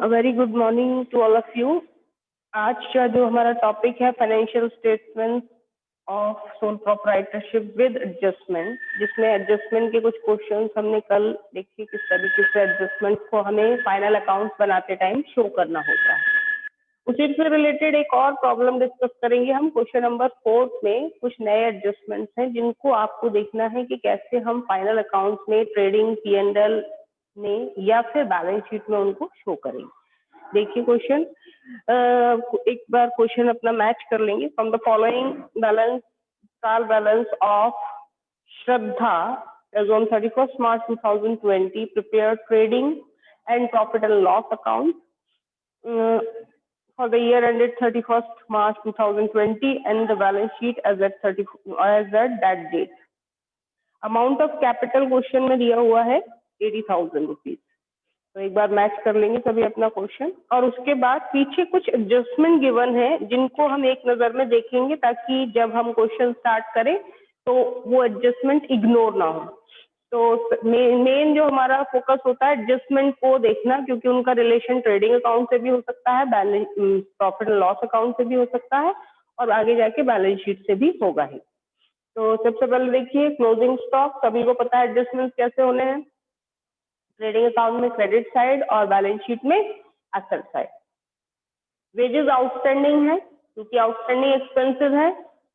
Very good morning to all of you. आज का जो हमारा टॉपिक है financial statement of sole proprietorship with adjustment, जिसमें एडजस्टमेंट के कुछ क्वेश्चंस हमने कल देखे किस तरीके से एडजस्टमेंट को हमें फाइनल अकाउंट्स बनाते टाइम शो करना होता है। उसी से रिलेटेड एक और प्रॉब्लम डिस्कस करेंगे हम। क्वेश्चन नंबर 4 में कुछ नए एडजस्टमेंट्स हैं जिनको आपको देखना है कि कैसे हम फाइनल अकाउंट्स में ट्रेडिंग P&L में या फिर बैलेंस शीट में उनको शो करेंगे। देखिए क्वेश्चन, एक बार क्वेश्चन अपना मैच कर लेंगे। From the following balance trial balance of Shraddha as on 31st March 2020 prepare trading and profit and loss account for the year ended 31st March 2020 and the balance sheet as at that date. Amount of capital question में दिया हुआ है 80,000 rupees. तो एक बार match कर लेंगे सभी अपना क्वेश्चन, और उसके बाद पीछे कुछ एडजस्टमेंट गिवन है जिनको हम एक नजर में देखेंगे ताकि जब हम क्वेश्चन स्टार्ट करें तो वो एडजस्टमेंट इग्नोर ना हो। तो मेन जो हमारा फोकस होता है एडजस्टमेंट को देखना, क्योंकि उनका रिलेशन ट्रेडिंग अकाउंट से भी हो सकता है, balance profit and loss account से भी हो सकता है, और आगे जाके बैलेंस शीट से भी होगा ही। तो सबसे पहले देखिए क्लोजिंग स्टॉक, सभी को पता है एडजस्टमेंट कैसे होने हैं। ट्रेडिंग अकाउंट में क्रेडिट साइड और बैलेंस शीट में एसेट साइड। वेजेस आउटस्टैंडिंग है क्योंकि आउटस्टैंडिंग एक्सपेंसेस है,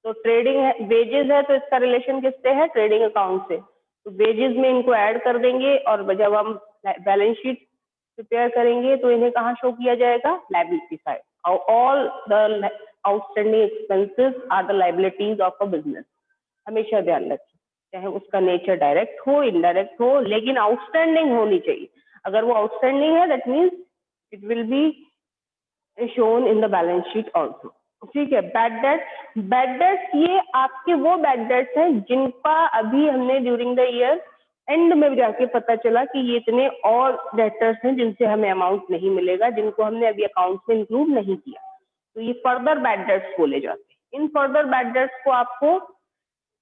तो ट्रेडिंग है, वेजेस है तो इसका रिलेशन किससे है, ट्रेडिंग अकाउंट से। तो वेजेस में इनको ऐड कर देंगे और जब हम बैलेंस शीट प्रिपेयर करेंगे तो इन्हें कहाँ शो किया जाएगा, liability side. All the outstanding expenses are the liabilities of a business. हमेशा ध्यान रखें, चाहे उसका नेचर डायरेक्ट हो इनडायरेक्ट हो, लेकिन आउटस्टैंडिंग होनी चाहिए। अगर वो आउटस्टैंडिंग है that means it will be shown in the balance sheet also. ठीक है। बैड डेट्स ये आपके वो बैड डेट्स हैं जिनका अभी हमने ड्यूरिंग द ईयर एंड में जाके पता चला कि ये इतने और डेटर्स हैं जिनसे हमें अमाउंट नहीं मिलेगा, जिनको हमने अभी अकाउंट में इंक्लूड नहीं किया, तो ये फर्दर बैड डेट्स बोले जाते हैं। इन फर्दर बैड डेट्स को आपको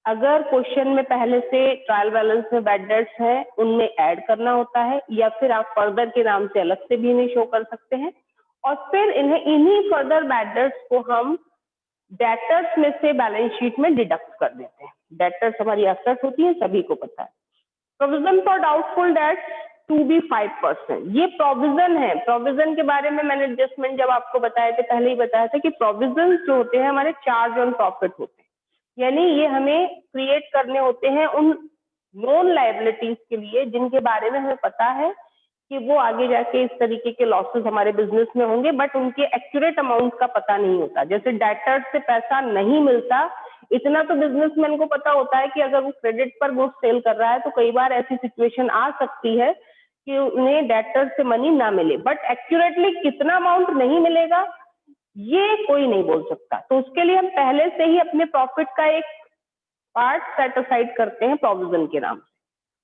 अगर क्वेश्चन में पहले से ट्रायल बैलेंस में बैड डेट्स है उनमें ऐड करना होता है, या फिर आप फर्दर के नाम से अलग से भी इन्हें शो कर सकते हैं, और फिर इन्हीं फर्दर बैड डेट्स को हम डेटर्स में से बैलेंस शीट में डिडक्ट कर देते हैं। डेटर्स हमारी एसेट होती है, सभी को पता है। Provision for doubtful debts to be 5%, ये प्रोविजन है। प्रोविजन के बारे में मैंने एडजस्टमेंट जब आपको बताए थे, पहले ही बताया था कि प्रोविजन जो होते हैं हमारे चार्ज ऑन प्रॉफिट होते हैं, यानी ये हमें क्रिएट करने होते हैं उन नॉन लायबिलिटीज के लिए जिनके बारे में हमें पता है कि वो आगे जाके इस तरीके के लॉसेस हमारे बिजनेस में होंगे, बट उनके एक्यूरेट अमाउंट का पता नहीं होता। जैसे डेटर्स से पैसा नहीं मिलता, इतना तो बिजनेसमैन को पता होता है कि अगर वो क्रेडिट पर गुड्स सेल कर रहा है तो कई बार ऐसी सिचुएशन आ सकती है कि उन्हें डेटर्स से मनी ना मिले, बट एक्यूरेटली कितना अमाउंट नहीं मिलेगा ये कोई नहीं बोल सकता। तो उसके लिए हम पहले से ही अपने प्रॉफिट का एक पार्ट सेट असाइड करते हैं प्रोविजन के नाम से।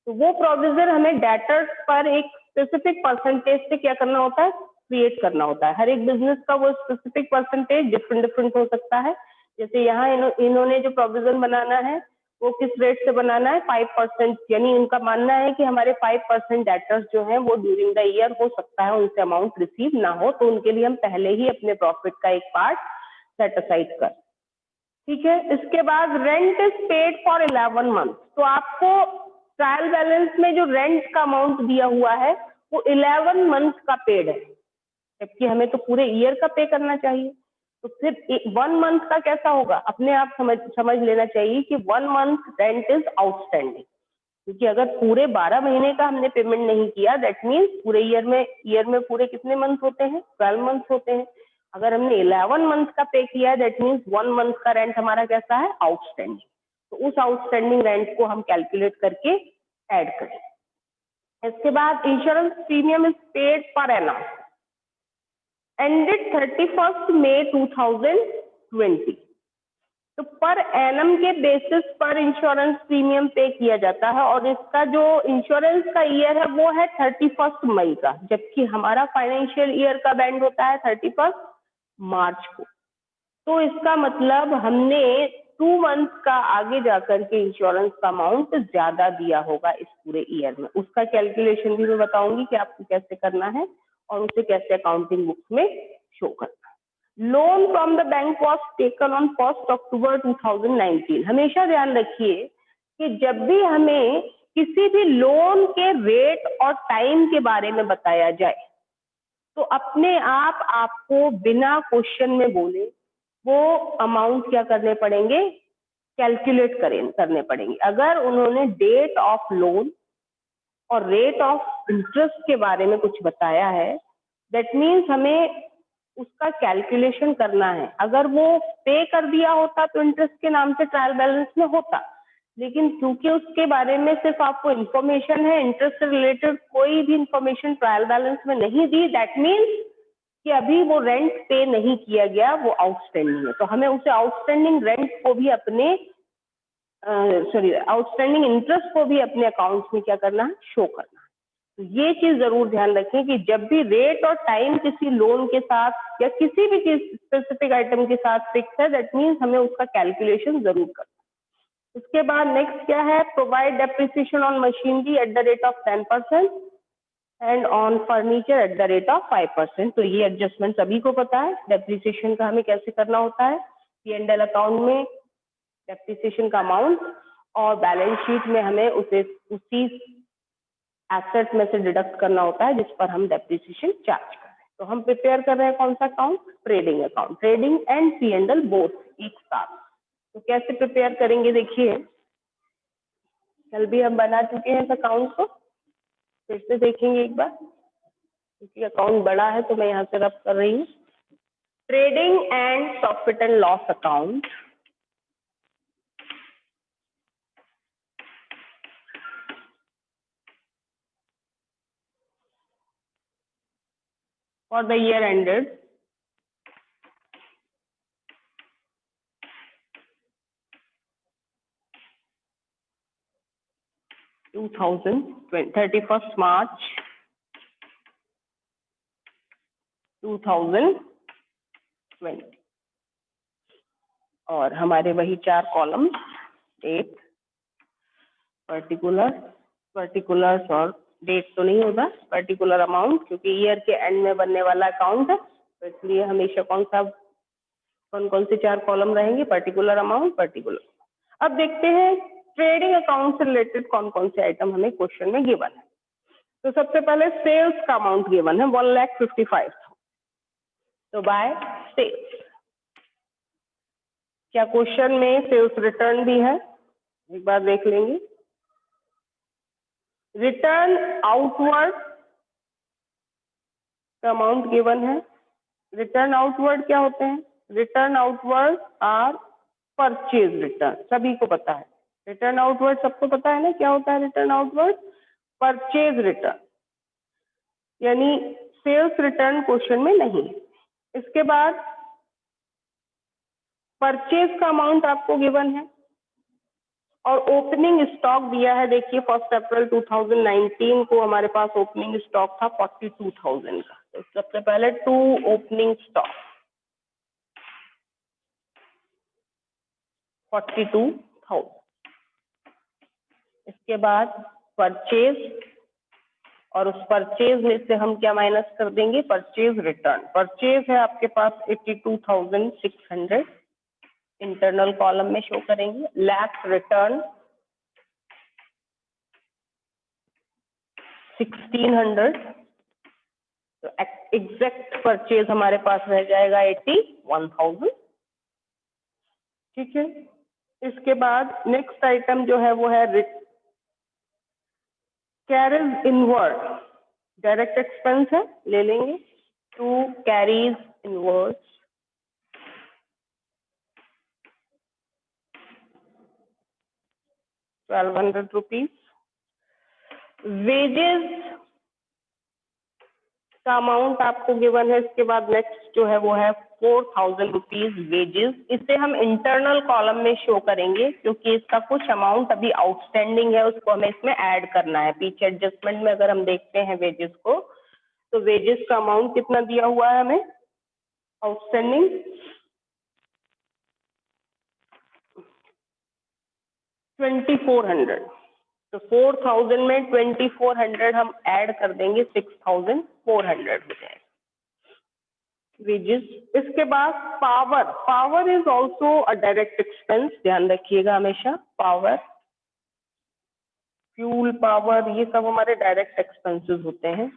तो वो प्रोविजन हमें डेटर्स पर एक स्पेसिफिक परसेंटेज से क्या करना होता है, क्रिएट करना होता है। हर एक बिजनेस का वो स्पेसिफिक परसेंटेज डिफरेंट हो सकता है। जैसे यहाँ इन्होंने जो प्रोविजन बनाना है वो किस रेट से बनाना है, 5%, यानी उनका मानना है कि हमारे 5% डेटर्स जो हैं वो ड्यूरिंग द ईयर हो सकता है उनसे अमाउंट रिसीव ना हो, तो उनके लिए हम पहले ही अपने प्रॉफिट का एक पार्ट सेट असाइड कर। ठीक है। इसके बाद rent is paid for 11 month. तो आपको ट्रायल बैलेंस में जो रेंट का अमाउंट दिया हुआ है वो 11 मंथ का पेड है, जबकि हमें तो पूरे ईयर का पे करना चाहिए। तो फिर 1 मंथ का कैसा होगा, अपने आप समझ लेना चाहिए कि 1 मंथ रेंट इज आउटस्टैंडिंग, क्योंकि अगर पूरे 12 महीने का हमने पेमेंट नहीं किया दैट मीन्स पूरे ईयर में पूरे कितने मंथ होते हैं, 12 मंथ होते हैं। अगर हमने 11 मंथ का पे किया है दैट मीन्स 1 मंथ का रेंट हमारा कैसा है, आउटस्टैंडिंग। तो उस आउटस्टैंडिंग रेंट को हम कैलकुलेट करके ऐड करें। इसके बाद insurance premium is paid per annum ended 31st May 2020। तो पर एनम के बेसिस पर इंश्योरेंस प्रीमियम पे किया जाता है, और इसका जो इंश्योरेंस का ईयर है वो है 31 मई का, जबकि हमारा फाइनेंशियल ईयर का बैंड होता है 31 मार्च को। तो इसका मतलब हमने 2 मंथ का आगे जाकर के इंश्योरेंस का अमाउंट ज्यादा दिया होगा इस पूरे ईयर में। उसका कैलकुलेशन भी मैं बताऊंगी कि आपको कैसे करना है, और उसे कैसे अकाउंटिंग बुक्स में शो करना। Loan from the bank was taken on 1 अक्टूबर 2019। हमेशा ध्यान रखिए कि जब भी हमें किसी भी लोन के रेट और टाइम के बारे में बताया जाए तो अपने आप आपको बिना क्वेश्चन में बोले वो अमाउंट क्या करने पड़ेंगे, कैलकुलेट करने पड़ेंगे। अगर उन्होंने डेट ऑफ लोन और रेट ऑफ इंटरेस्ट के बारे में कुछ बताया है, दैट मीन्स हमें उसका कैलकुलेशन करना है। अगर वो पे कर दिया होता तो इंटरेस्ट के नाम से ट्रायल बैलेंस में होता, लेकिन क्योंकि उसके बारे में सिर्फ आपको इंफॉर्मेशन है, इंटरेस्ट से रिलेटेड कोई भी इंफॉर्मेशन ट्रायल बैलेंस में नहीं दी, दैट मीन्स कि अभी वो रेंट पे नहीं किया गया, वो आउटस्टैंडिंग है। तो हमें उसे आउटस्टैंडिंग रेंट को भी अपने आउटस्टैंडिंग इंटरेस्ट को भी अपने अकाउंट्स में क्या करना है, शो करना है। तो ये चीज जरूर ध्यान रखें कि जब भी रेट और टाइम किसी लोन के साथ या किसी भी चीज स्पेसिफिक आइटम के साथ फिक्स है, दैट मीन्स हमें उसका कैलकुलेशन जरूर करना है। उसके बाद नेक्स्ट क्या है, provide depreciation on machinery at the rate of 10% and on furniture at the rate of 5%। तो ये एडजस्टमेंट सभी को पता है, डेप्रिसिएशन का हमें कैसे करना होता है। P&L अकाउंट में डेप्रिसिएशन का अमाउंट और बैलेंस शीट में हमें उसे उसी एसेट में से डिडक्ट करना होता है जिस पर हम डेप्रिसिएशन चार्ज कर रहे हैं। तो हम प्रिपेयर कर रहे हैं कौन सा account, trading account. Trading and P&L both एक साथ। तो कैसे प्रिपेयर करेंगे, देखिए कल भी हम बना चुके हैं इस अकाउंट को, फिर से देखेंगे एक बार क्योंकि अकाउंट बड़ा है तो मैं यहाँ से रब कर रही हूँ। Trading and profit and loss account for the year ended March 2020 और हमारे वही 4 कॉलम, डेट, पर्टिकुलर्स और डेट तो नहीं होगा, पर्टिकुलर अमाउंट, क्योंकि ईयर के एंड में बनने वाला अकाउंट है तो इसलिए हमेशा कौन कौन से 4 कॉलम रहेंगे, पर्टिकुलर अमाउंट, पर्टिकुलर। अब देखते हैं ट्रेडिंग अकाउंट से रिलेटेड कौन कौन से आइटम हमें क्वेश्चन में गिवन है। तो सबसे पहले सेल्स का अमाउंट गिवन है 1,55,000। तो बाय सेल्स, क्या क्वेश्चन में सेल्स रिटर्न भी है, एक बार देख लेंगे। रिटर्न आउटवर्ड का अमाउंट गिवन है। रिटर्न आउटवर्ड क्या होते हैं, return outward are purchase return, सभी को पता है। रिटर्न आउटवर्ड सबको पता है ना, क्या होता है रिटर्न आउटवर्ड, परचेज रिटर्न, यानी सेल्स रिटर्न क्वेश्चन में नहीं। इसके बाद परचेज का अमाउंट आपको गिवन है और ओपनिंग स्टॉक दिया है। देखिए 1 अप्रैल 2019 को हमारे पास ओपनिंग स्टॉक था 42,000 का। तो सबसे पहले टू ओपनिंग स्टॉक 42,000। इसके बाद परचेज, और उस परचेज में से हम क्या माइनस कर देंगे, परचेज रिटर्न। परचेज है आपके पास 82,600, इंटरनल कॉलम में शो करेंगे। लैप्स रिटर्न 1,600, तो एग्जैक्ट परचेज हमारे पास रह जाएगा 81,000। ठीक है, इसके बाद नेक्स्ट आइटम जो है वो है कैरीज इनवर्ड, डायरेक्ट एक्सपेंस है, ले लेंगे। To carriage inward 1,200 rupees. Wages का अमाउंट आपको गिवन है। इसके बाद नेक्स्ट जो है वो है 4,000 रुपीज वेजेस। इसे हम इंटरनल कॉलम में शो करेंगे क्योंकि इसका कुछ अमाउंट अभी आउटस्टैंडिंग है, उसको हमें इसमें ऐड करना है। पीछे एडजस्टमेंट में अगर हम देखते हैं वेजेस को, तो वेजेस का अमाउंट कितना दिया हुआ है हमें आउटस्टैंडिंग, 2,400। तो 4000 में 2400 हम ऐड कर देंगे, 6400 हो जाएगा वेजेस। इसके बाद power, power is also a direct expense, ध्यान रखिएगा हमेशा। पावर, फ्यूल, पावर, ये सब हमारे डायरेक्ट एक्सपेंसेस होते हैं।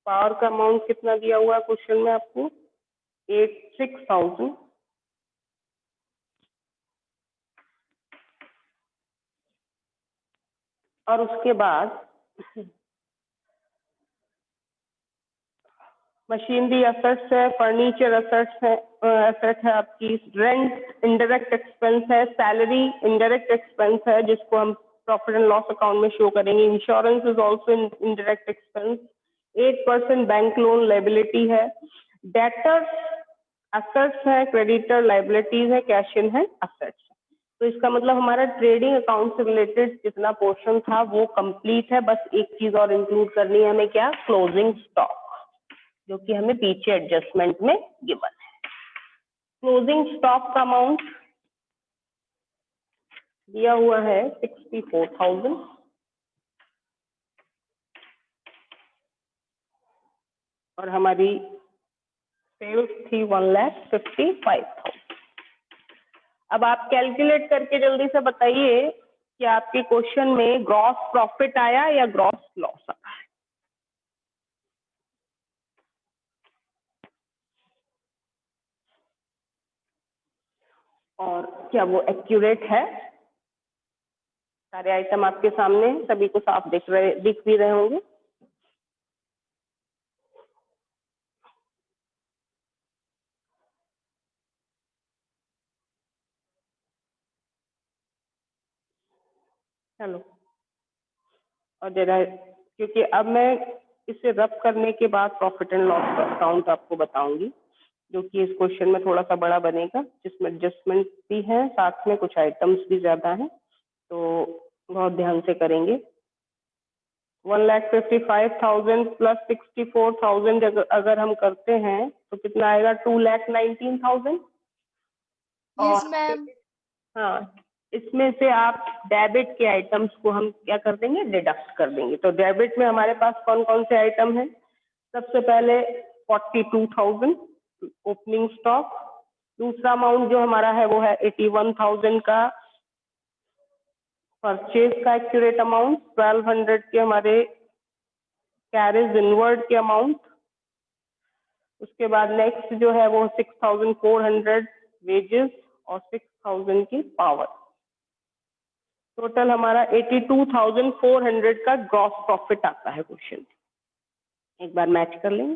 पावर का अमाउंट कितना दिया हुआ है क्वेश्चन में आपको? 86,000। और उसके बाद मशीनरी एसेट्स है, फर्नीचर एसेट्स है, एसेट है आपकी, रेंट इंडायरेक्ट एक्सपेंस है, सैलरी इंडायरेक्ट एक्सपेंस है जिसको हम प्रॉफिट एंड लॉस अकाउंट में शो करेंगे, insurance is also indirect expense, 8% bank loan liability है, डेटर्स एसेट्स है, क्रेडिटर लाइबिलिटीज है, कैश इन है, एसेट्स। तो इसका मतलब हमारा ट्रेडिंग अकाउंट से रिलेटेड जितना पोर्शन था वो कंप्लीट है। बस एक चीज और इंक्लूड करनी है हमें, क्या? क्लोजिंग स्टॉक, जो कि हमें पीछे एडजस्टमेंट में गिवन है। क्लोजिंग स्टॉक का अमाउंट दिया हुआ है 64,000 और हमारी सेल्स थी 1,55,000। अब आप कैलकुलेट करके जल्दी से बताइए कि आपके क्वेश्चन में ग्रॉस प्रॉफिट आया या ग्रॉस लॉस आया? और क्या वो एक्यूरेट है? सारे आइटम आपके सामने, सभी को साफ दिख भी रहे होंगे। चलो, और जरा, क्योंकि अब मैं इसे रब करने के बाद प्रॉफिट एंड लॉस अकाउंट आपको बताऊंगी, जो कि इस क्वेश्चन में थोड़ा सा बड़ा बनेगा, जिसमें एडजस्टमेंट भी है, साथ में कुछ आइटम्स भी ज्यादा हैं, तो बहुत ध्यान से करेंगे। 1,55,000 प्लस 64,000 अगर हम करते हैं तो कितना आएगा? 2,19,000। Yes ma'am. हाँ, इसमें से आप डेबिट के आइटम्स को हम क्या कर देंगे? डिडक्ट कर देंगे। तो डेबिट में हमारे पास कौन कौन से आइटम हैं? सबसे पहले 42,000 ओपनिंग स्टॉक, दूसरा अमाउंट जो हमारा है वो है 81,000 का परचेज का एक्यूरेट अमाउंट, 1,200 के हमारे कैरेज इनवर्ड के अमाउंट, उसके बाद नेक्स्ट जो है वो 6,400 वेजेस और 6,000 की पावर। टोटल हमारा 82,400 का ग्रॉस प्रॉफिट आता है क्वेश्चन। एक बार मैच कर लेंगे,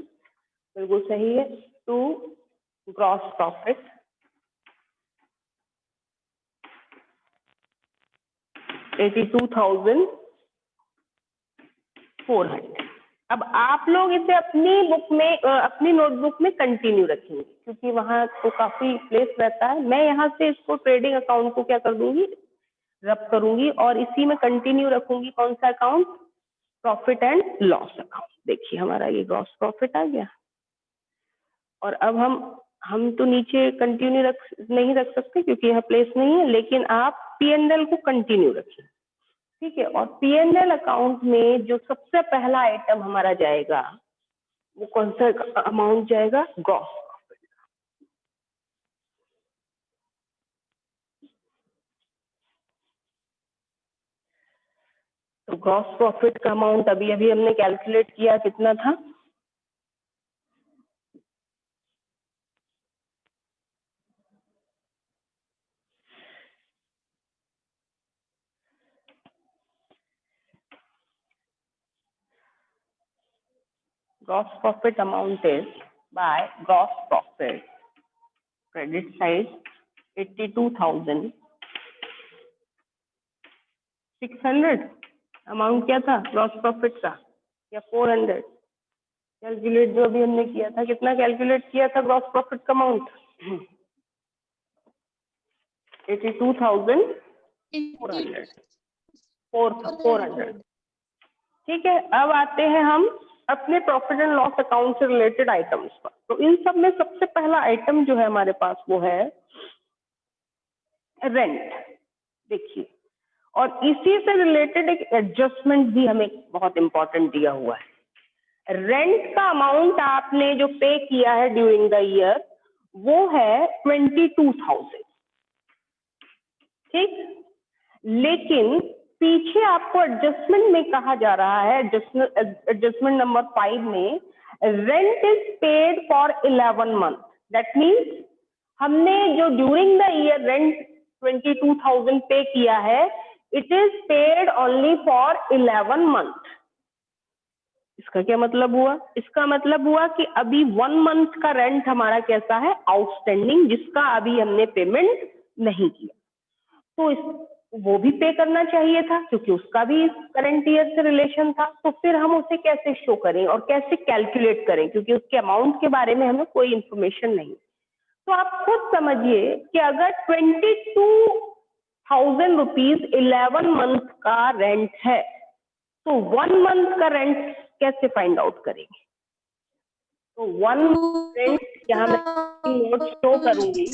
बिल्कुल सही है। To gross profit 82,400। अब आप लोग इसे अपनी बुक में, अपनी नोटबुक में कंटिन्यू रखेंगे, क्योंकि वहां तो काफी प्लेस रहता है। मैं यहाँ से इसको ट्रेडिंग अकाउंट को क्या कर दूंगी? रब करूंगी और इसी में कंटिन्यू रखूंगी। कौन सा account? Profit and loss account. देखिए हमारा ये ग्रॉस प्रॉफिट आ गया। और अब हम तो नीचे कंटिन्यू नहीं रख सकते क्योंकि यहाँ प्लेस नहीं है, लेकिन आप पी&एल को कंटिन्यू रखिए, ठीक है। और पी&एल अकाउंट में जो सबसे पहला आइटम हमारा जाएगा वो कौन सा अमाउंट जाएगा? Gross profit. तो ग्रॉस प्रॉफिट का अमाउंट अभी अभी हमने कैलकुलेट किया, कितना था? Gross profit amount is by gross profit credit side 82,600। Amount क्या था ग्रॉस प्रॉफिट का? या 400? कैलकुलेट जो अभी हमने किया था, कितना कैलकुलेट किया था ग्रॉस प्रॉफिट का अमाउंट? 82,400। ठीक है। अब आते हैं हम अपने प्रॉफिट एंड लॉस अकाउंट से रिलेटेड आइटम्स पर। तो इन सब में सबसे पहला आइटम जो है हमारे पास वो है रेंट। देखिए, और इसी से रिलेटेड एक एडजस्टमेंट भी हमें बहुत इंपॉर्टेंट दिया हुआ है। रेंट का अमाउंट आपने जो पे किया है ड्यूरिंग द ईयर वो है 22,000, ठीक। लेकिन पीछे आपको एडजस्टमेंट में कहा जा रहा है, एडजस्टमेंट नंबर 5 में, rent is paid for 11 month. That means हमने जो ड्यूरिंग द ईयर रेंट 22,000 पे किया है, it is paid only for 11 month. इसका क्या मतलब हुआ? इसका मतलब हुआ कि अभी 1 मंथ का रेंट हमारा कैसा है, आउटस्टैंडिंग, जिसका अभी हमने पेमेंट नहीं किया। तो वो भी पे करना चाहिए था क्योंकि उसका भी करंट ईयर से रिलेशन था। तो फिर हम उसे कैसे शो करें और कैसे कैलकुलेट करें, क्योंकि उसके अमाउंट के बारे में हमें कोई इंफॉर्मेशन नहीं। तो आप खुद समझिए कि अगर 22,000 रुपीज 11 मंथ का रेंट है, तो 1 मंथ का रेंट कैसे फाइंड आउट करेंगे? तो 1 रेंट यहाँ मैं नोट शो करूंगी,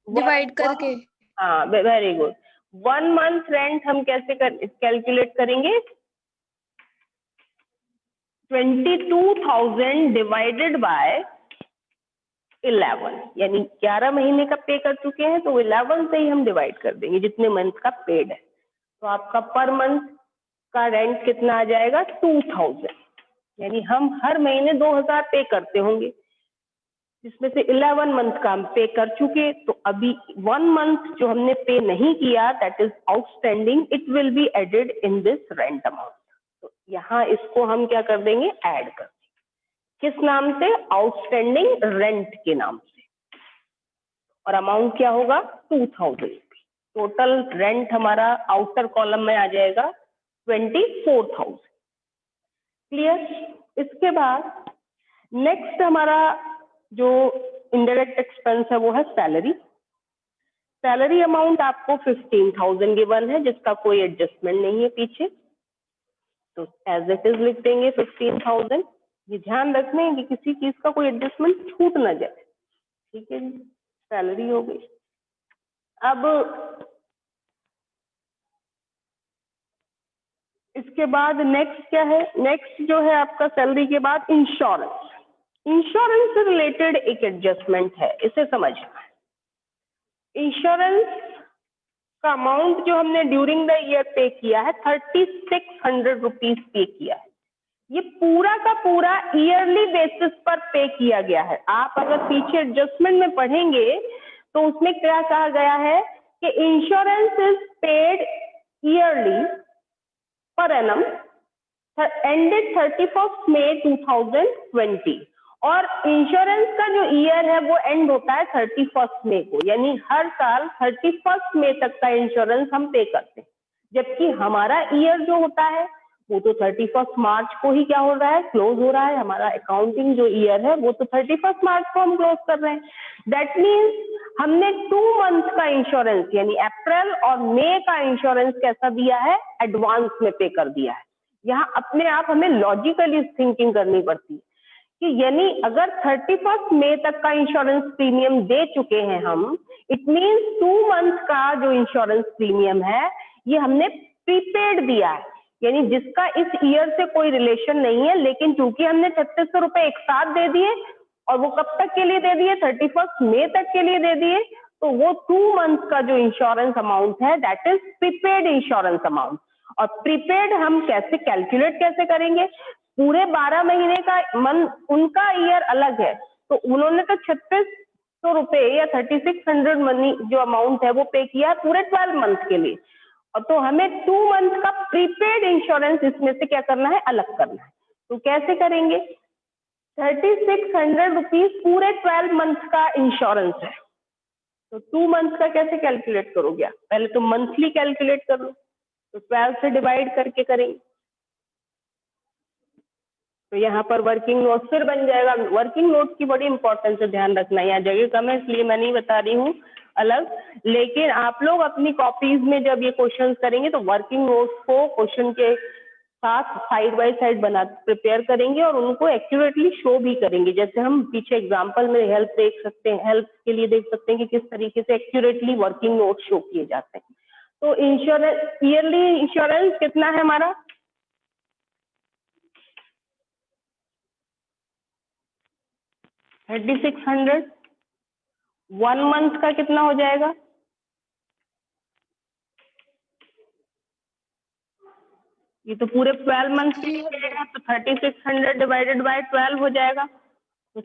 डिवाइड करके। हाँ, वेरी गुड। 1 मंथ रेंट हम कैसे कैलकुलेट करेंगे? 22,000 डिवाइडेड बाय 11, यानी 11 महीने का पे कर चुके हैं तो 11 से ही हम डिवाइड कर देंगे जितने मंथ का पेड है। तो आपका पर मंथ का रेंट कितना आ जाएगा? 2,000, यानी हम हर महीने 2,000 पे करते होंगे, जिसमें से 11 मंथ का हम पे कर चुके। तो अभी 1 मंथ जो हमने पे नहीं किया, that is outstanding, it will be added in this rent amount. तो यहाँ इसको हम क्या कर देंगे? ऐड कर देंगे। किस नाम से? आउटस्टैंडिंग रेंट के नाम से। और अमाउंट क्या होगा? 2,000। टोटल रेंट हमारा आउटर कॉलम में आ जाएगा 24,000। क्लियर? इसके बाद नेक्स्ट हमारा जो इनडायरेक्ट एक्सपेंस है वो है सैलरी। सैलरी अमाउंट आपको 15,000 गिवन है, जिसका कोई एडजस्टमेंट नहीं है पीछे, तो एज इट इज लिख देंगे 15,000। ये ध्यान रखना है कि किसी चीज का कोई एडजस्टमेंट छूट ना जाए, ठीक है जी। सैलरी हो गई। अब इसके बाद नेक्स्ट क्या है? नेक्स्ट जो है आपका सैलरी के बाद इंश्योरेंस। इंश्योरेंस से रिलेटेड एक एडजस्टमेंट है, इसे समझना है। इंश्योरेंस का अमाउंट जो हमने ड्यूरिंग द ईयर पे किया है 3,600 रुपीज पे किया है। ये पूरा का पूरा ईयरली बेसिस पर पे किया गया है। आप अगर पीछे एडजस्टमेंट में पढ़ेंगे तो उसमें क्या कहा गया है कि insurance is paid yearly per annum ended 31 मई 2020, और इंश्योरेंस का जो ईयर है वो एंड होता है 31 मई को, यानी हर साल 31 मई तक का इंश्योरेंस हम पे करते हैं। जबकि हमारा ईयर जो होता है वो तो 31 मार्च को ही क्या हो रहा है? क्लोज हो रहा है। हमारा अकाउंटिंग जो ईयर है वो तो 31 मार्च को हम क्लोज कर रहे हैं। दैट मीन्स हमने 2 मंथ का इंश्योरेंस यानी अप्रैल और मई का इंश्योरेंस कैसा दिया है? एडवांस में पे कर दिया है। यहाँ अपने आप हमें लॉजिकली थिंकिंग करनी पड़ती है कि यानी अगर 31 मई तक का इंश्योरेंस प्रीमियम दे चुके हैं हम, इट मीन्स 2 मंथ का जो इंश्योरेंस प्रीमियम है ये हमने प्रीपेड दिया है, यानी जिसका इस ईयर से कोई रिलेशन नहीं है, लेकिन चूंकि हमने 3600 रुपए एक साथ दे दिए और वो कब तक के लिए दे दिए? 31 मई तक के लिए दे दिए, तो वो 2 मंथ का जो इंश्योरेंस अमाउंट है that is prepaid insurance amount. और प्रीपेड हम कैसे कैलकुलेट कैसे करेंगे? पूरे 12 महीने का उनका ईयर अलग है, तो उन्होंने तो 3600 रुपए या 3600 मनी जो अमाउंट है वो पे किया है पूरे 12 मंथ के लिए। और तो हमें 2 मंथ का प्रीपेड इंश्योरेंस इसमें से क्या करना है? अलग करना है। तो कैसे करेंगे? 3600 रुपीज पूरे 12 मंथ का इंश्योरेंस है, तो 2 मंथ का कैसे कैलकुलेट करोगे? पहले तो मंथली कैलकुलेट कर लो, तो 12 से डिवाइड करके करेंगे तो यहाँ पर वर्किंग नोट फिर बन जाएगा। वर्किंग नोट की बड़ी इंपॉर्टेंस है, ध्यान रखना। यहाँ जगह कम है इसलिए मैं नहीं बता रही हूँ अलग, लेकिन आप लोग अपनी कॉपीज में जब ये क्वेश्चन करेंगे तो वर्किंग नोट्स को क्वेश्चन के साथ साइड बाय साइड बना प्रिपेयर करेंगे और उनको एक्यूरेटली शो भी करेंगे। जैसे हम पीछे एग्जांपल में हेल्प देख सकते हैं, हेल्प के लिए देख सकते हैं कि किस तरीके से एक्यूरेटली वर्किंग नोट शो किए जाते हैं। तो इंश्योरेंस, ईयरली इंश्योरेंस कितना है हमारा? 3600। 1 मंथ का कितना हो जाएगा? ये तो पूरे 12 मंथ की पीरियड है, तो 3600 डिवाइडेड बाय 12 हो जाएगा, तो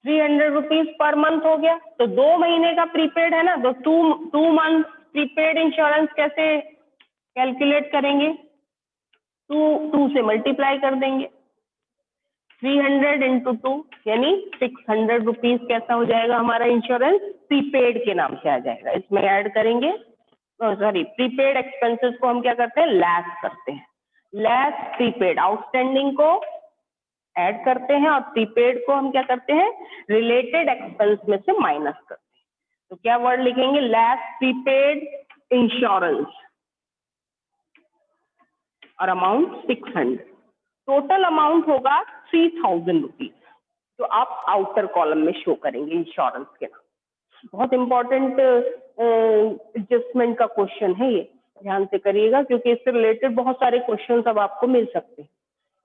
300 रुपीज पर मंथ हो गया। तो 2 महीने का प्रीपेड है ना, तो 2 मंथ प्रीपेड इंश्योरेंस कैसे कैलकुलेट करेंगे? 2 से मल्टीप्लाई कर देंगे, 300 इंटू 2 यानी 600 रुपीज कैसा हो जाएगा हमारा इंश्योरेंस? प्रीपेड के नाम से आ जाएगा। इसमें ऐड करेंगे, सॉरी, प्रीपेड एक्सपेंसेस को हम क्या करते हैं? लेस करते हैं। लेस प्रीपेड, आउटस्टैंडिंग को ऐड करते हैं और प्रीपेड को हम क्या करते हैं? रिलेटेड एक्सपेंस में से माइनस करते हैं। तो क्या वर्ड लिखेंगे? लेस प्रीपेड इंश्योरेंस और अमाउंट 600। टोटल अमाउंट होगा 3000 रुपीज, तो आप आउटर कॉलम में शो करेंगे इंश्योरेंस के नाम। बहुत इंपॉर्टेंट एडजस्टमेंट का क्वेश्चन है ये, ध्यान से करिएगा, क्योंकि इससे रिलेटेड बहुत सारे क्वेश्चन अब आपको मिल सकते हैं।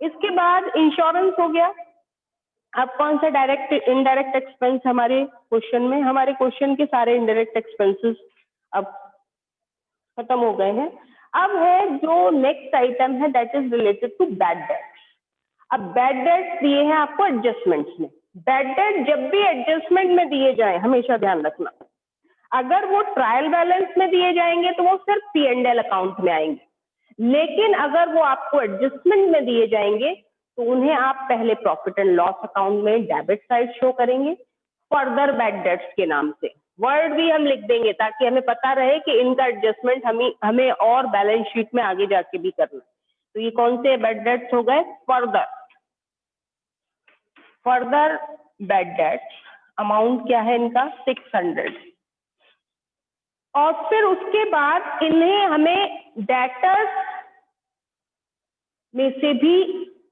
इसके बाद इंश्योरेंस हो गया। अब कौन सा डायरेक्ट इनडायरेक्ट एक्सपेंस हमारे क्वेश्चन में? हमारे क्वेश्चन के सारे इनडायरेक्ट एक्सपेंसेस अब खत्म हो गए हैं। अब है जो नेक्स्ट आइटम है, that is related to bad debts. अब बैड डेट्स दिए हैं आपको एडजस्टमेंट्स में। बैड डेट जब भी एडजस्टमेंट में दिए जाए, हमेशा ध्यान रखना, अगर वो ट्रायल बैलेंस में दिए जाएंगे तो वो सिर्फ P&L अकाउंट में आएंगे, लेकिन अगर वो आपको एडजस्टमेंट में दिए जाएंगे तो उन्हें आप पहले प्रॉफिट एंड लॉस अकाउंट में डेबिट साइड शो करेंगे, फर्दर बैड डेट्स के नाम से। वर्ड भी हम लिख देंगे ताकि हमें पता रहे कि इनका एडजस्टमेंट हमें और बैलेंस शीट में आगे जाके भी करना। तो ये कौन से बैड डेट्स हो गए? फर्दर बैड डेट्स, अमाउंट क्या है इनका? 600। और फिर उसके बाद इन्हें हमें डेटर्स में से भी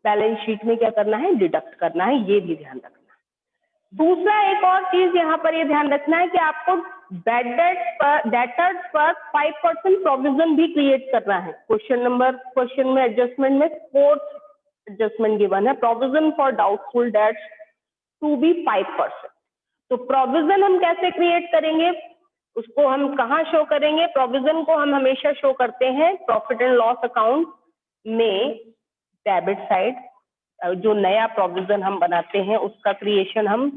बैलेंस शीट में क्या करना है? डिडक्ट करना है, ये भी ध्यान रखना। दूसरा एक और चीज यहाँ पर ये ध्यान रखना है कि आपको बैड डेटर्स पर 5% प्रोविजन भी क्रिएट करना है। क्वेश्चन में एडजस्टमेंट में 4th एडजस्टमेंट गिवन है, provision for doubtful debts to be 5%। तो प्रोविजन हम कैसे क्रिएट करेंगे, उसको हम कहाँ शो करेंगे? प्रोविजन को हम हमेशा शो करते हैं प्रॉफिट एंड लॉस अकाउंट में डेबिट साइड। जो नया प्रोविजन हम बनाते हैं उसका क्रिएशन हम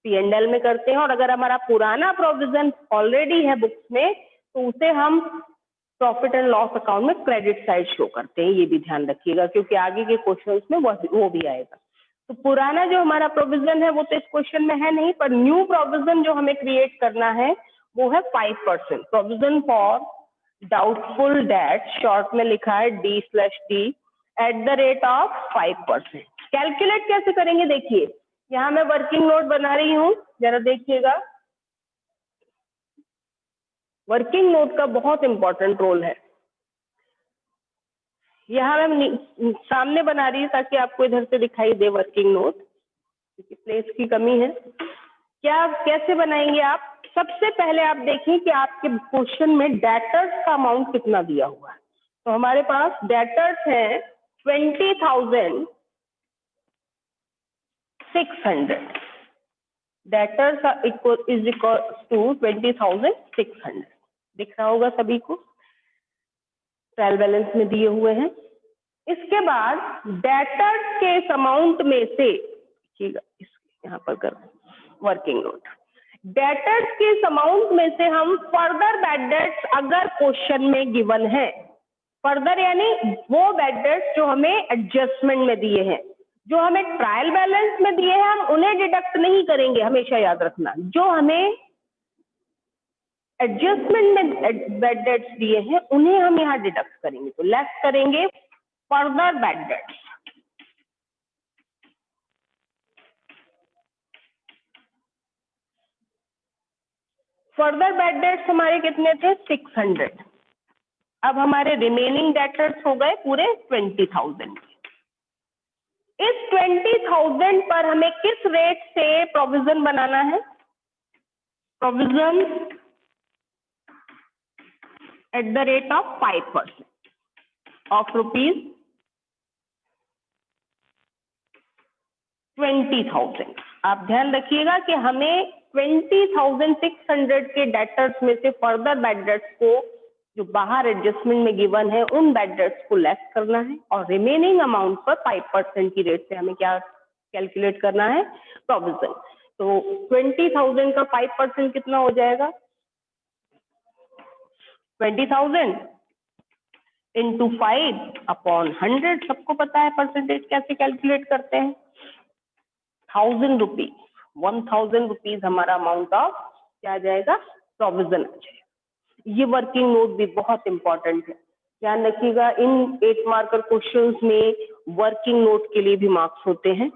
P&L में करते हैं, और अगर हमारा पुराना प्रोविजन ऑलरेडी है बुक्स में तो उसे हम प्रॉफिट एंड लॉस अकाउंट में क्रेडिट साइड शो करते हैं। ये भी ध्यान रखिएगा, क्योंकि आगे के क्वेश्चंस में वो भी आएगा। तो पुराना जो हमारा प्रोविजन है वो तो इस क्वेश्चन में है नहीं, पर न्यू प्रोविजन जो हमें क्रिएट करना है वो है 5%, provision for doubtful debt, short में लिखा है D/D at the rate of 5%। Calculate कैसे करेंगे? देखिए, यहाँ मैं वर्किंग नोट बना रही हूँ, जरा देखिएगा। वर्किंग नोट का बहुत इंपॉर्टेंट रोल है। यहाँ मैं सामने बना रही हूँ ताकि आपको इधर से दिखाई दे वर्किंग नोट, क्योंकि प्लेस की कमी है। क्या कैसे बनाएंगे आप? सबसे पहले आप देखिए कि आपके क्वेश्चन में डेटर्स का अमाउंट कितना दिया हुआ है। तो हमारे पास डेटर्स है 20,600। Debtors is equal to 20,600। दिख रहा होगा सभी को, ट्रायल बैलेंस में दिए हुए हैं। इसके बाद डेटर्स के इस अमाउंट में से, यहाँ पर कर वर्किंग नोट, डेटर्स के इस अमाउंट में से हम फर्दर बैड डेट्स अगर क्वेश्चन में गिवन है, फर्दर यानी वो बैड डेट्स जो हमें एडजस्टमेंट में दिए हैं, जो हमें ट्रायल बैलेंस में दिए हैं हम उन्हें डिडक्ट नहीं करेंगे, हमेशा याद रखना। जो हमें एडजस्टमेंट में बैड डेट्स दिए हैं उन्हें हम यहाँ डिडक्ट करेंगे, तो लेस करेंगे further bad debts. Further bad debts हमारे कितने थे? 600। अब हमारे रिमेनिंग डेटर्स हो गए पूरे 20,000। इस 20,000 पर हमें किस रेट से प्रोविजन बनाना है? Provision at the rate of 5% of rupees 20,000। आप ध्यान रखिएगा कि हमें 20,600 के डेटर्स में से फर्दर बैड डेट्स को जो बाहर एडजस्टमेंट में गिवन है उन बैड डेट्स को लेस करना है और रिमेनिंग अमाउंट पर 5% की रेट से हमें क्या कैलकुलेट करना है, प्रोविजन। तो 20,000 का 5% कितना हो जाएगा, 20,000 इंटू 5/100। सबको पता है परसेंटेज कैसे कैलकुलेट करते हैं, 1,000 रुपीज, 1,000 रुपीज हमारा अमाउंट ऑफ क्या आ जाएगा, प्रोविजन आ जाएगा। ये वर्किंग नोट भी बहुत इंपॉर्टेंट है, ध्यान रखिएगा। इन 8 मार्कर क्वेश्चंस में वर्किंग नोट के लिए भी मार्क्स होते हैं।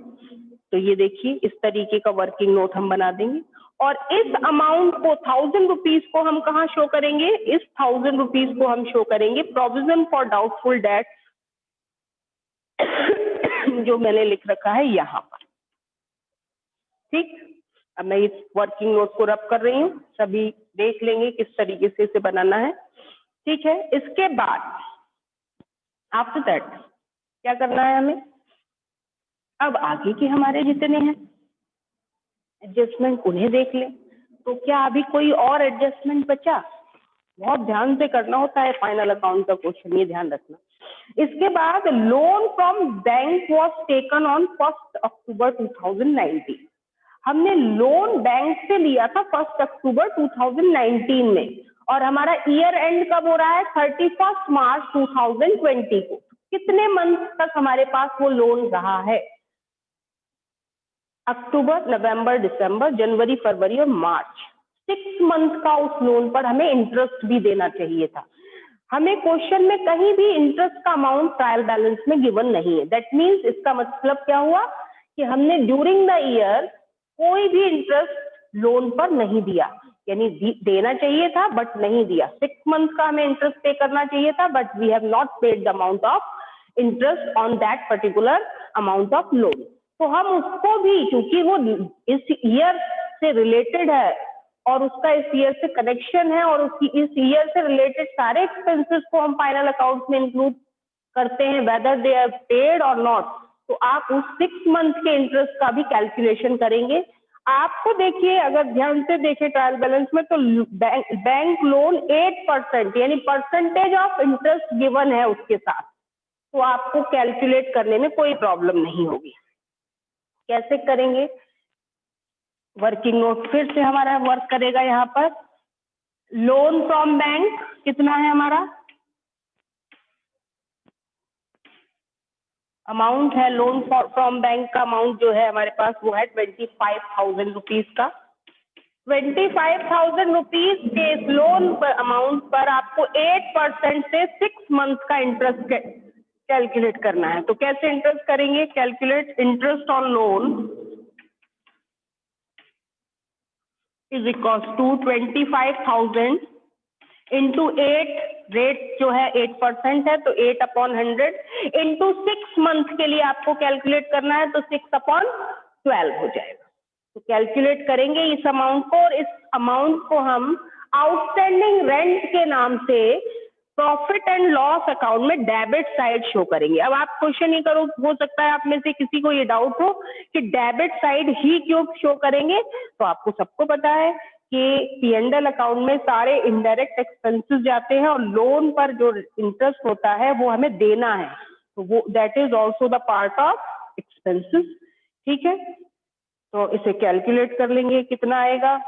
तो ये देखिए इस तरीके का वर्किंग नोट हम बना देंगे और इस अमाउंट को 1,000 रुपीज को हम कहाँ शो करेंगे, इस 1,000 रुपीज को हम शो करेंगे प्रोविजन फॉर डाउटफुल डेट, जो मैंने लिख रखा है यहाँ पर। ठीक, अब मैं इस वर्किंग नोट को रब कर रही हूँ, सभी देख लेंगे किस तरीके से इसे बनाना है। ठीक है, इसके बाद आफ्टर दैट क्या करना है हमें, अब आगे के हमारे जितने हैं एडजस्टमेंट उन्हें देख लें। तो क्या अभी कोई और एडजस्टमेंट बचा, बहुत ध्यान से करना होता है फाइनल अकाउंट का क्वेश्चन, ये ध्यान रखना। इसके बाद loan from bank was taken on 1 अक्टूबर 2019। हमने लोन बैंक से लिया था 1 अक्टूबर 2019 में और हमारा ईयर एंड कब हो रहा है, 31 मार्च 2020 को। कितने मंथ तक हमारे पास वो लोन रहा है, अक्टूबर, नवंबर, दिसंबर, जनवरी, फरवरी और मार्च। 6 मंथ का उस लोन पर हमें इंटरेस्ट भी देना चाहिए था। हमें क्वेश्चन में कहीं भी इंटरेस्ट का अमाउंट ट्रायल बैलेंस में गिवन नहीं है। दैट मीन्स इसका मतलब क्या हुआ कि हमने ड्यूरिंग द ईयर कोई भी इंटरेस्ट लोन पर नहीं दिया, यानी देना चाहिए था बट नहीं दिया। 6 मंथ का हमें इंटरेस्ट पे करना चाहिए था but we have not paid the amount of interest on that particular amount of loan. तो हम उसको भी, क्योंकि वो इस ईयर से रिलेटेड है और उसका इस ईयर से कनेक्शन है और उसकी इस ईयर से रिलेटेड सारे एक्सपेंसेस को हम फाइनल अकाउंट में इंक्लूड करते हैं, वेदर दे आर पेड और नॉट। तो आप उस 6 मंथ के इंटरेस्ट का भी कैलकुलेशन करेंगे। आपको देखिए, अगर ध्यान से देखें ट्रायल बैलेंस में, तो बैंक लोन 8% यानी परसेंटेज ऑफ इंटरेस्ट गिवन है उसके साथ, तो आपको कैलकुलेट करने में कोई प्रॉब्लम नहीं होगी। कैसे करेंगे, वर्किंग नोट फिर से हमारा वर्क करेगा। यहाँ पर लोन फ्रॉम बैंक कितना है हमारा, अमाउंट है लोन फ्रॉम बैंक का अमाउंट जो है हमारे पास वो है 25,000 रुपीज का। 25,000 रुपीज के इस लोन पर अमाउंट पर आपको 8% से 6 मंथ का इंटरेस्ट कैलकुलेट करना है। तो कैसे इंटरेस्ट करेंगे, calculate interest on loan is equal to 25,000 into 8, rate जो है 8% है तो 8/100 इंटू 6 मंथ के लिए आपको कैलकुलेट करना है तो 6/12 हो जाएगा। तो कैलकुलेट करेंगे इस अमाउंट को और इस अमाउंट को हम आउटस्टैंडिंग रेंट के नाम से प्रॉफिट एंड लॉस अकाउंट में डेबिट साइड शो करेंगे। अब आप क्वेश्चन ही करो, हो सकता है आप में से किसी को ये डाउट हो कि डेबिट साइड ही क्यों शो करेंगे। तो आपको सबको पता है कि P&L अकाउंट में सारे इनडायरेक्ट एक्सपेंसेस जाते हैं और लोन पर जो इंटरेस्ट होता है वो हमें देना है, तो वो that is also the part of expenses. ठीक है, तो इसे कैलकुलेट कर लेंगे, कितना आएगा,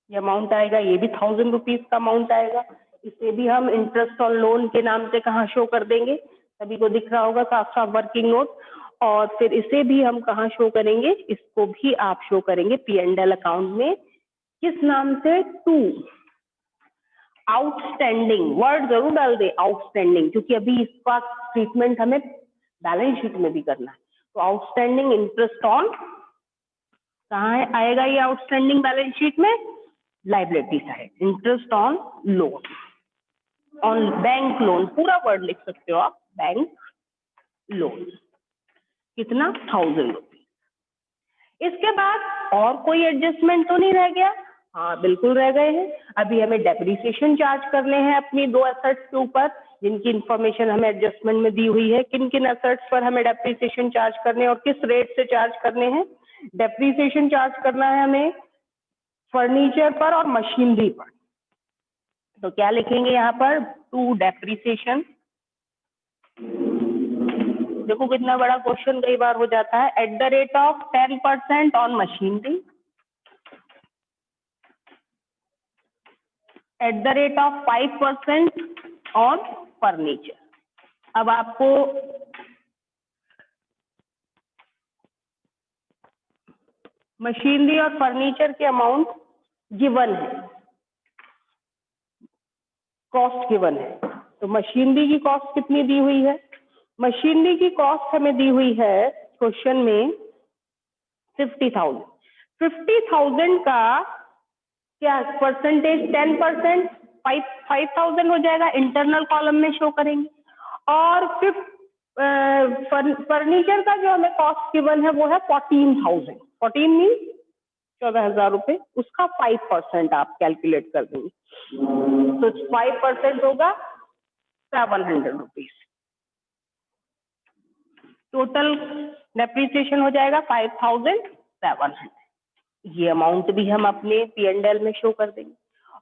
ये अमाउंट आएगा, ये भी 1,000 रुपीज का अमाउंट आएगा। इसे भी हम इंटरेस्ट ऑन लोन के नाम से कहाँ शो कर देंगे, सभी को दिख रहा होगा साफ साफ वर्किंग नोट। और फिर इसे भी हम कहाँ शो करेंगे, इसको भी आप शो करेंगे P&L अकाउंट में, किस नाम से, टू आउटस्टैंडिंग, वर्ड जरूर डाल दे आउटस्टैंडिंग, क्योंकि अभी इसका ट्रीटमेंट हमें बैलेंस शीट में भी करना है। तो आउटस्टैंडिंग इंटरेस्ट ऑन, कहाँ आएगा ये आउटस्टैंडिंग बैलेंस शीट में, liability side, interest on loan, on bank loan, पूरा वर्ड लिख सकते हो आप, बैंक लोन, कितना, 1,000 रुपीज। इसके बाद और कोई एडजस्टमेंट तो नहीं रह गया, हाँ बिल्कुल रह गए हैं। अभी हमें डेप्रिसिएशन चार्ज करने हैं अपनी दो एसेट्स के ऊपर, जिनकी इंफॉर्मेशन हमें एडजस्टमेंट में दी हुई है। किन किन एसेट्स पर हमें डेप्रिसिएशन चार्ज करने हैं और किस रेट से चार्ज करने हैं। डेप्रिसिएशन चार्ज करना है हमें फर्नीचर पर और मशीनरी पर। तो क्या लिखेंगे यहाँ पर, टू डेप्रिसिएशन। देखो कितना बड़ा क्वेश्चन कई बार हो जाता है। At the rate of 10% on machinery, at the rate of 5% on furniture. अब आपको मशीनरी और फर्नीचर के अमाउंट गिवन है, कॉस्ट गिवन है। तो मशीनरी की कॉस्ट कितनी दी हुई है, मशीनरी की कॉस्ट हमें दी हुई है क्वेश्चन में 50,000। 50,000 का क्या परसेंटेज 10%, 5,000 हो जाएगा, इंटरनल कॉलम में शो करेंगे। और फर्नीचर का जो हमें कॉस्ट गिवन है वो है 14,000। 14 मीन 14,000 रुपए, उसका 5% आप कैलकुलेट कर देंगे। तो 5% होगा 700 रुपीज। टोटल डेप्रिसिएशन हो जाएगा 5,700। ये अमाउंट भी हम अपने P&L में शो कर देंगे।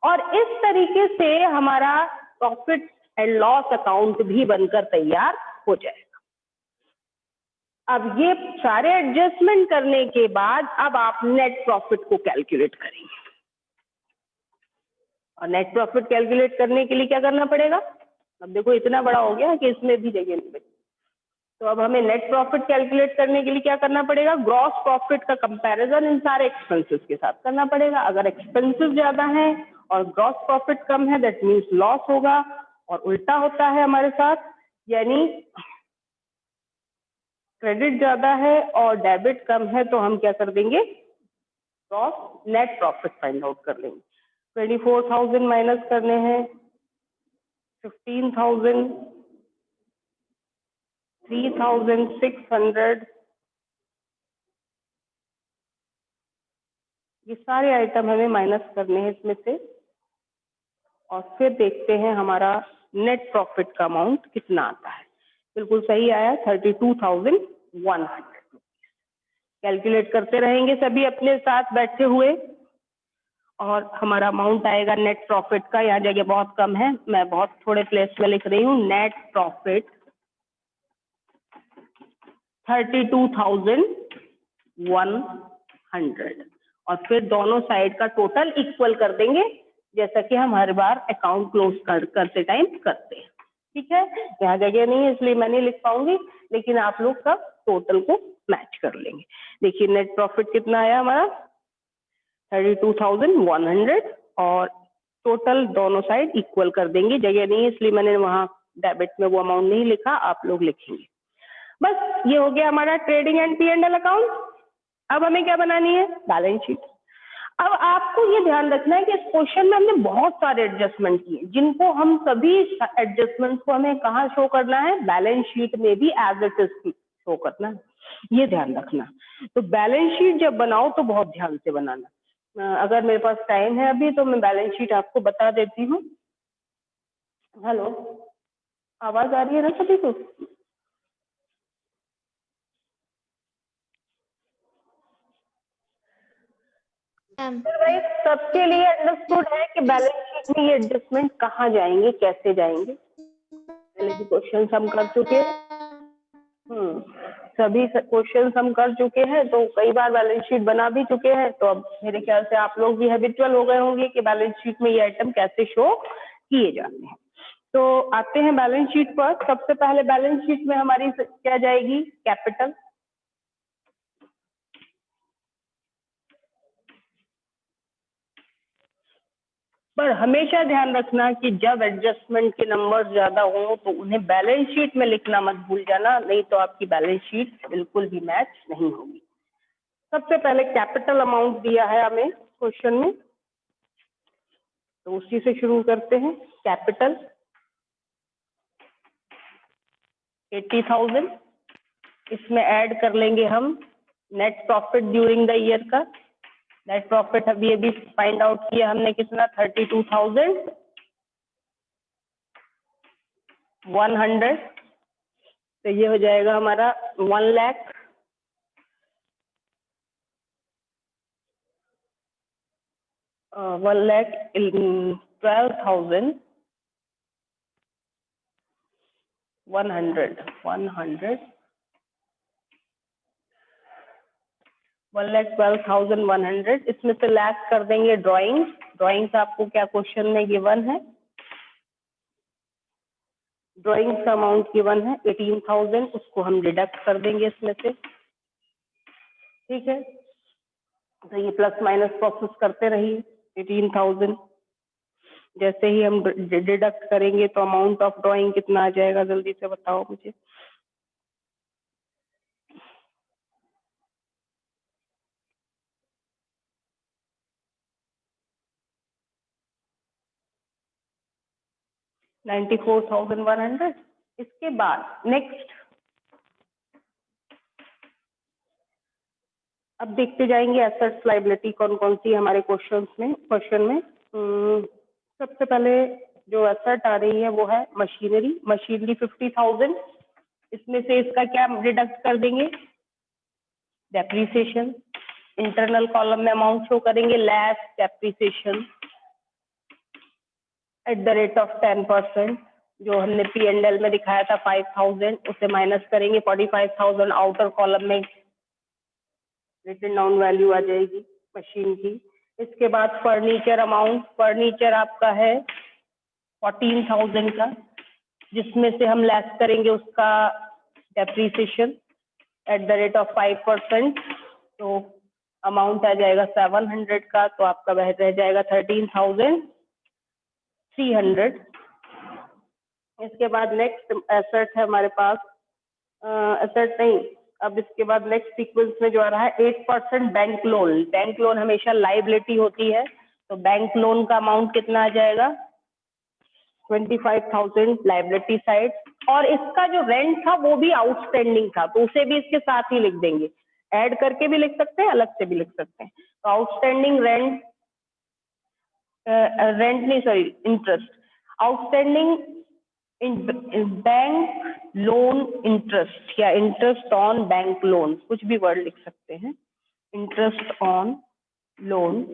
और इस तरीके से हमारा प्रॉफिट एंड लॉस अकाउंट भी बनकर तैयार हो जाएगा। अब ये सारे एडजस्टमेंट करने के बाद अब आप नेट प्रॉफिट को कैलकुलेट करेंगे। और नेट प्रॉफिट कैलकुलेट करने के लिए क्या करना पड़ेगा, अब देखो इतना बड़ा हो गया कि इसमें भी जगह नहीं बची। तो अब हमें नेट प्रॉफिट कैलकुलेट करने के लिए क्या करना पड़ेगा, ग्रॉस प्रॉफिट का कंपैरिजन इन सारे एक्सपेंसेस के साथ करना पड़ेगा। अगर एक्सपेंसेस ज्यादा हैं और ग्रॉस प्रॉफिट कम है, दैट मीन्स लॉस होगा। और उल्टा होता है हमारे साथ, यानी क्रेडिट ज्यादा है और डेबिट कम है, तो हम क्या कर देंगे, gross net profit find out कर लेंगे। 24,000 माइनस करने हैं 15,000, 3,600, ये सारे आइटम हमें माइनस करने हैं इसमें से। और फिर देखते हैं हमारा नेट प्रॉफिट का अमाउंट कितना आता है। बिल्कुल सही आया, 32,100। कैलकुलेट करते रहेंगे सभी अपने साथ बैठे हुए, और हमारा अमाउंट आएगा नेट प्रॉफिट का। यहाँ जगह बहुत कम है, मैं बहुत थोड़े प्लेस में लिख रही हूँ। Net profit 32,100। और फिर दोनों साइड का टोटल इक्वल कर देंगे, जैसा कि हम हर बार अकाउंट क्लोज करते टाइम करते हैं। ठीक है, यहाँ जगह नहीं है इसलिए मैं नहीं लिख पाऊंगी, लेकिन आप लोग सब टोटल को मैच कर लेंगे। देखिए नेट प्रॉफिट कितना आया हमारा, 32,100। और टोटल दोनों साइड इक्वल कर देंगे, जगह नहीं है इसलिए मैंने वहां डेबिट में वो अमाउंट नहीं लिखा, आप लोग लिखेंगे। बस ये हो गया हमारा ट्रेडिंग एंड P&L अकाउंट। अब हमें क्या बनानी है, बैलेंस शीट। अब आपको ये ध्यान रखना है कि इस क्वेश्चन में हमने बहुत सारे एडजस्टमेंट किए, जिनको हम सभी एडजस्टमेंट को हमें कहाँ शो करना है, बैलेंस शीट में भी एज इट इज शो करना है, ये ध्यान रखना। तो बैलेंस शीट जब बनाओ तो बहुत ध्यान से बनाना। अगर मेरे पास टाइम है अभी तो मैं बैलेंस शीट आपको बता देती हूँ। हेलो, आवाज आ रही है ना सभी को? भाई सबके लिए अंडरस्टूड है कि बैलेंस शीट में ये एडजस्टमेंट कहाँ जाएंगे, कैसे जाएंगे? पहले भी क्वेश्चन हम कर चुके हैं। सभी क्वेश्चन हम कर चुके हैं, तो कई बार बैलेंस शीट बना भी चुके हैं। तो अब मेरे ख्याल से आप लोग भी हैबिचुअल हो गए होंगे कि बैलेंस शीट में ये आइटम कैसे शो किए जाते हैं। तो आते हैं बैलेंस शीट पर। सबसे पहले बैलेंस शीट में हमारी क्या जाएगी, कैपिटल। पर हमेशा ध्यान रखना कि जब एडजस्टमेंट के नंबर्स ज्यादा हो तो उन्हें बैलेंस शीट में लिखना मत भूल जाना, नहीं तो आपकी बैलेंस शीट बिल्कुल भी मैच नहीं होगी। सबसे पहले कैपिटल अमाउंट दिया है हमें क्वेश्चन में, तो उसी से शुरू करते हैं। कैपिटल 80,000, इसमें ऐड कर लेंगे हम net profit during the year का नेट प्रॉफिट अभी फाइंड आउट किया हमने, कितना 32,100, तो ये हो जाएगा हमारा 1,12,100 1,12,100। इसमें से लैस कर देंगे ड्राइंग्स आपको क्या क्वेश्चन में गिवन है, ड्राइंग्स का अमाउंट गिवन है 18,000, उसको हम डिडक्ट कर देंगे इसमें से, ठीक है। तो ये प्लस माइनस प्रोसेस करते रहिए। 18,000 जैसे ही हम डिडक्ट करेंगे तो अमाउंट ऑफ ड्राइंग कितना आ जाएगा, जल्दी से बताओ मुझे। $94,100। इसके बाद नेक्स्ट अब देखते जाएंगे एसेट्स लायबिलिटी कौन कौन सी हमारे क्वेश्चन में। सबसे पहले जो एसेट आ रही है वो है मशीनरी 50,000। इसमें से इसका क्या डिडक्ट कर देंगे, डेप्रीसिएशन। इंटरनल कॉलम में अमाउंट शो करेंगे, less depreciation at the rate of 10%। जो हमने P&L में दिखाया था 5,000, उसे माइनस करेंगे 45,000। आउटर कॉलम में रिटन डाउन वैल्यू आ जाएगी मशीन की। इसके बाद फर्नीचर अमाउंट, फर्नीचर आपका है 14,000 का, जिसमें से हम लेस करेंगे उसका depreciation at the rate of 5%, तो अमाउंट आ जाएगा 700 का, तो आपका वह रह जाएगा 13,300। इसके बाद नेक्स्ट एसेट है हमारे पास, एसेट नहीं, अब इसके बाद नेक्स्ट सीक्वेंस में जो आ रहा है 8% बैंक लोन। बैंक लोन हमेशा लाइबिलिटी होती है, तो बैंक लोन का अमाउंट कितना आ जाएगा 25,000 लाइबिलिटी साइड। और इसका जो रेंट था वो भी आउटस्टैंडिंग था, तो उसे भी इसके साथ ही लिख देंगे, ऐड करके भी लिख सकते हैं, अलग से भी लिख सकते हैं। तो outstanding interest, outstanding bank loan interest या इंटरेस्ट ऑन बैंक लोन, कुछ भी वर्ड लिख सकते हैं। इंटरेस्ट ऑन लोन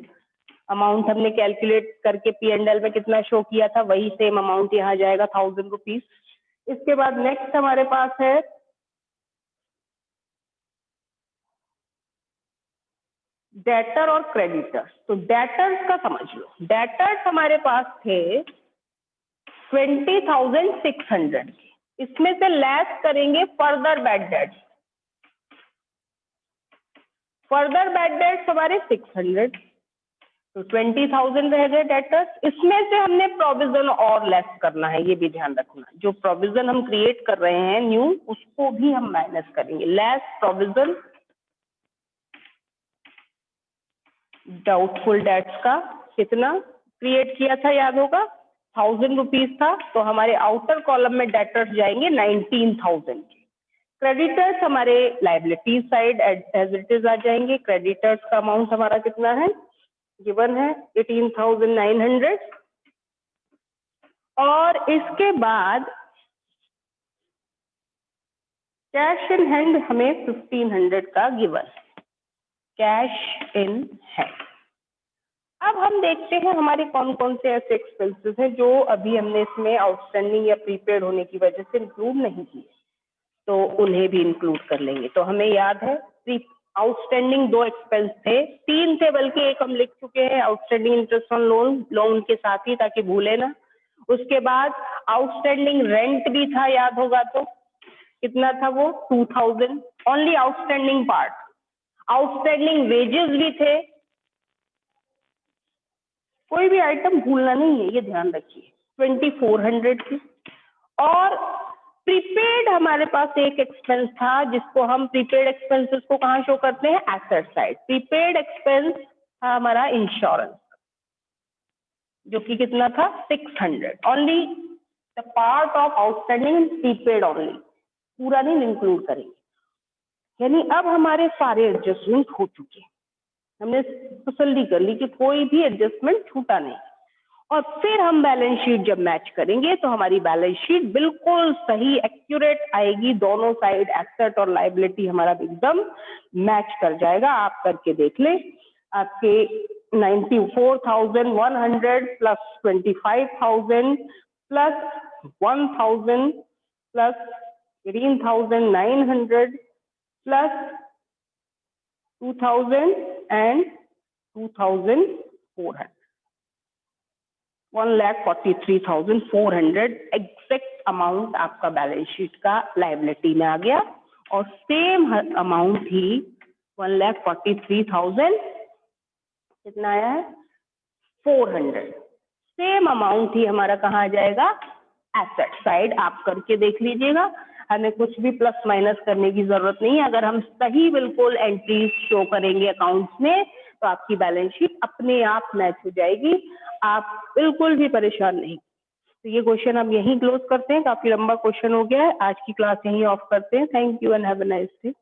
अमाउंट हमने कैलकुलेट करके P&L में कितना शो किया था, वही सेम अमाउंट यहाँ जाएगा 1,000 रुपीज। इसके बाद नेक्स्ट हमारे पास है डेटर और क्रेडिटर्स। तो डेटर्स का समझ लो, डेटर्स हमारे पास थे 20,600, इसमें से लेस करेंगे further bad debts. Further bad debts हमारे 600, तो 20,000 रह गए डेटर्स। इसमें से हमने प्रोविजन और लेस करना है, ये भी ध्यान रखना। जो प्रोविजन हम क्रिएट कर रहे हैं न्यू, उसको भी हम माइनस करेंगे। लेस प्रोविजन डाउटफुल डेट्स का कितना क्रिएट किया था, याद होगा 1,000 रुपीज था, तो हमारे आउटर कॉलम में डेटर्स जाएंगे 19,000। क्रेडिटर्स हमारे liability side as it is आ जाएंगे। क्रेडिटर्स का अमाउंट हमारा कितना है, गिवन है 18,900। और इसके बाद कैश इन हैंड हमें 1,500 का गिवन, कैश इन हैंड। अब हम देखते हैं हमारे कौन कौन से ऐसे एक्सपेंसेस हैं जो अभी हमने इसमें आउटस्टैंडिंग या प्रीपेड होने की वजह से इंक्लूड नहीं किए, तो उन्हें भी इंक्लूड कर लेंगे। तो हमें याद है आउटस्टैंडिंग 2 एक्सपेंस थे, 3 थे बल्कि, एक हम लिख चुके हैं, आउटस्टैंडिंग इंटरेस्ट ऑन लोन के साथ ही, ताकि भूले ना। उसके बाद आउटस्टैंडिंग रेंट भी था, याद होगा तो कितना था वो 2,000, only outstanding part. Outstanding wages भी थे, कोई भी आइटम भूलना नहीं है, ये ध्यान रखिए, 2,400 थी। और प्रीपेड हमारे पास एक एक्सपेंस था, जिसको हम प्रीपेड एक्सपेंसेस को कहाँ शो करते हैं, एसेट साइड। प्रीपेड एक्सपेंस था हमारा इंश्योरेंस, जो कि कितना था 600, only the part of outstanding prepaid only, पूरा नहीं इंक्लूड करेंगे। यानी अब हमारे सारे एडजस्टमेंट हो चुके, हमने तसल्ली कर ली कि कोई भी एडजस्टमेंट छूटा नहीं। और फिर हम बैलेंस शीट जब मैच करेंगे तो हमारी बैलेंस शीट बिल्कुल सही एक्यूरेट आएगी, दोनों साइड एसेट और लायबिलिटी हमारा एकदम मैच कर जाएगा। आप करके देख लें, आपके 94,100 plus 25,000 plus 1,000 plus 18,900 plus 2,000 and 2,400, 1,43,400 exact amount आपका बैलेंस शीट का लायबिलिटी में आ गया। और सेम अमाउंट ही 1,43,000 कितना आया है 400, सेम अमाउंट ही हमारा कहाँ आ जाएगा एसेट साइड। आप करके देख लीजिएगा, हमें कुछ भी प्लस माइनस करने की जरूरत नहीं है। अगर हम सही बिल्कुल एंट्रीज शो करेंगे अकाउंट्स में तो आपकी बैलेंस शीट अपने आप मैच हो जाएगी, आप बिल्कुल भी परेशान नहीं। तो ये क्वेश्चन हम यहीं क्लोज करते हैं, काफी लंबा क्वेश्चन हो गया है। आज की क्लास यहीं ऑफ करते हैं। Thank you and have a nice day.